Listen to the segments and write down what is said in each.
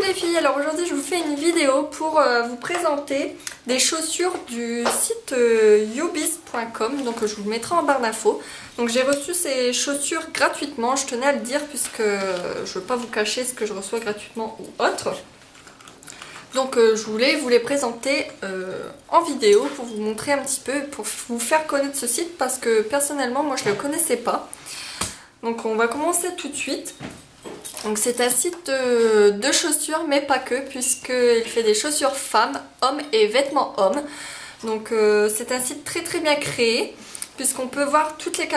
les filles, alors aujourd'hui je vous fais une vidéo pour vous présenter des chaussures du site youbis.com, donc je vous le mettrai en barre d'infos. Donc j'ai reçu ces chaussures gratuitement, je tenais à le dire puisque je ne veux pas vous cacher ce que je reçois gratuitement ou autre. Donc je voulais vous les présenter en vidéo pour vous montrer un petit peu, pour vous faire connaître ce site parce que personnellement moi je ne le connaissais pas. Donc on va commencer tout de suite. Donc c'est un site de chaussures mais pas que, puisqu'il fait des chaussures femmes, hommes et vêtements hommes. Donc c'est un site très très bien créé puisqu'on peut voir toutes les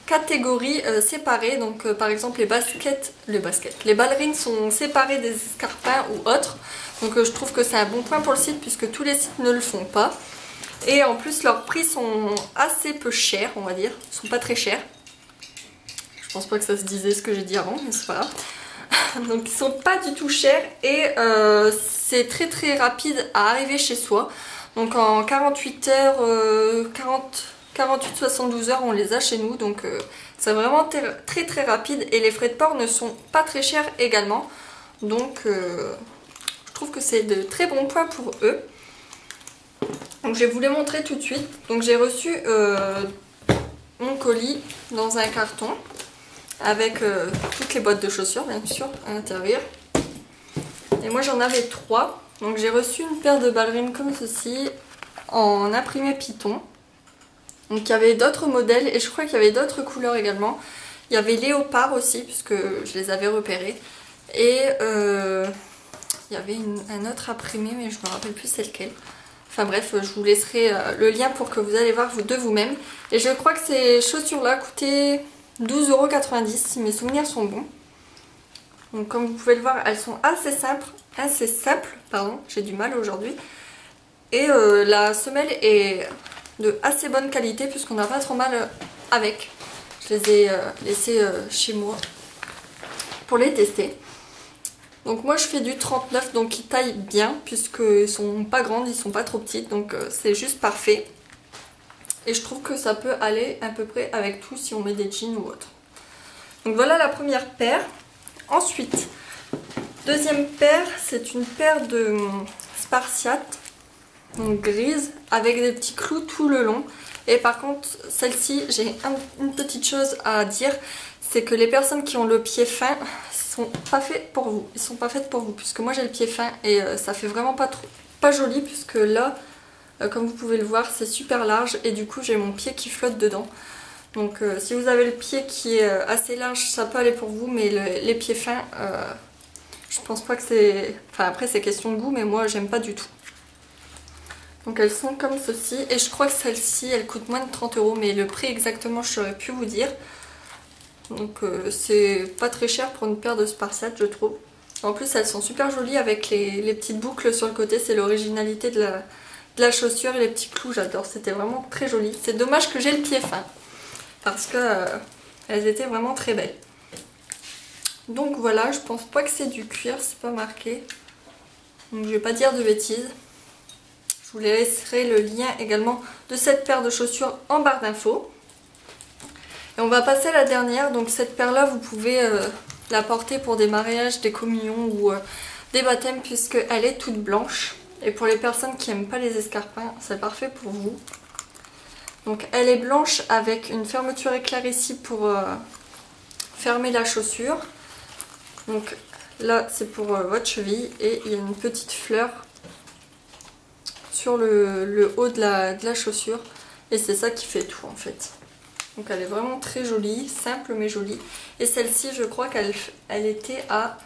catégories séparées. Donc par exemple les ballerines sont séparées des escarpins ou autres. Donc je trouve que c'est un bon point pour le site puisque tous les sites ne le font pas. Et en plus leurs prix sont assez peu chers, on va dire, ils sont pas très chers. Je pense pas que ça se disait ce que j'ai dit avant, mais c'est pas grave. Donc ils sont pas du tout chers et c'est très très rapide à arriver chez soi. Donc en 48 heures, 48-72 heures on les a chez nous. Donc c'est vraiment très très rapide et les frais de port ne sont pas très chers également. Donc je trouve que c'est de très bons points pour eux. Donc je vais vous les montrer tout de suite. Donc j'ai reçu mon colis dans un carton avec toutes les boîtes de chaussures bien sûr à l'intérieur. Et moi j'en avais 3. Donc j'ai reçu une paire de ballerines comme ceci en imprimé Python. Donc il y avait d'autres modèles et je crois qu'il y avait d'autres couleurs également. Il y avait léopard aussi puisque je les avais repérés. Et il y avait un autre imprimé mais je me rappelle plus c'est lequel. Enfin bref, je vous laisserai le lien pour que vous allez voir de vous-même. Et je crois que ces chaussures là coûtaient 12,90 € si mes souvenirs sont bons. Donc comme vous pouvez le voir, elles sont assez simples, pardon, j'ai du mal aujourd'hui. Et la semelle est de assez bonne qualité puisqu'on n'a pas trop mal avec. Je les ai laissées chez moi pour les tester. Donc moi je fais du 39, donc ils taillent bien puisqu'ils sont pas grandes, ils sont pas trop petites, donc c'est juste parfait. Et je trouve que ça peut aller à peu près avec tout si on met des jeans ou autre. Donc voilà la première paire. Ensuite, deuxième paire, c'est une paire de Spartiate, donc grise, avec des petits clous tout le long. Et par contre, celle-ci, j'ai une petite chose à dire, c'est que les personnes qui ont le pied fin sont pas faites pour vous. Ils sont pas faites pour vous, puisque moi j'ai le pied fin et ça fait vraiment pas joli, puisque là, comme vous pouvez le voir, c'est super large et du coup j'ai mon pied qui flotte dedans. Donc si vous avez le pied qui est assez large, ça peut aller pour vous, mais les pieds fins, je pense pas que c'est... Enfin après c'est question de goût, mais moi j'aime pas du tout. Donc elles sont comme ceci, et je crois que celle-ci elle coûte moins de 30 €, mais le prix exactement je saurais plus vous dire. Donc c'est pas très cher pour une paire de Spartiate je trouve. En plus elles sont super jolies avec les petites boucles sur le côté, c'est l'originalité de la chaussure et les petits clous, j'adore, c'était vraiment très joli. C'est dommage que j'ai le pied fin parce que elles étaient vraiment très belles. Donc voilà, je pense pas que c'est du cuir, c'est pas marqué, donc je vais pas dire de bêtises. Je vous laisserai le lien également de cette paire de chaussures en barre d'infos. Et on va passer à la dernière. Donc cette paire là vous pouvez la porter pour des mariages, des communions ou des baptêmes puisqu'elle est toute blanche. Et pour les personnes qui n'aiment pas les escarpins, c'est parfait pour vous. Donc elle est blanche avec une fermeture éclair ici pour fermer la chaussure. Donc là c'est pour votre cheville et il y a une petite fleur sur le haut de la chaussure. Et c'est ça qui fait tout en fait. Donc elle est vraiment très jolie, simple mais jolie. Et celle-ci je crois qu'elle était à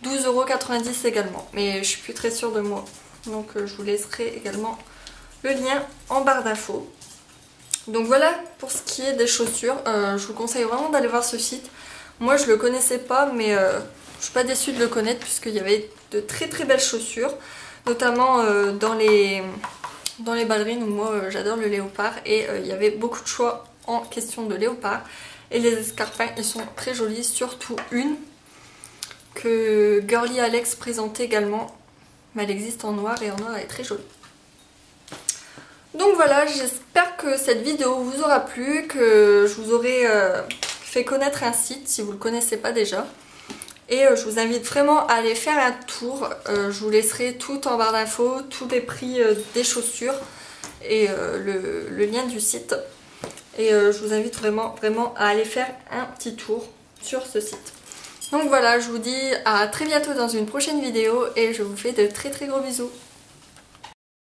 12,90 € également. Mais je suis plus très sûre de moi. Donc je vous laisserai également le lien en barre d'infos. Donc voilà pour ce qui est des chaussures. Je vous conseille vraiment d'aller voir ce site. Moi je le connaissais pas mais je suis pas déçue de le connaître puisqu'il y avait de très très belles chaussures. Notamment dans les ballerines où moi j'adore le léopard. Et il y avait beaucoup de choix en question de léopard. Et les escarpins ils sont très jolis, surtout une que Girly Alex présentait également. Mais elle existe en noir et en noir elle est très jolie. Donc voilà, j'espère que cette vidéo vous aura plu, que je vous aurai fait connaître un site si vous ne le connaissez pas déjà. Et je vous invite vraiment à aller faire un tour. Je vous laisserai tout en barre d'infos, tous les prix des chaussures et le lien du site. Et je vous invite vraiment à aller faire un petit tour sur ce site. Donc voilà, je vous dis à très bientôt dans une prochaine vidéo et je vous fais de très gros bisous.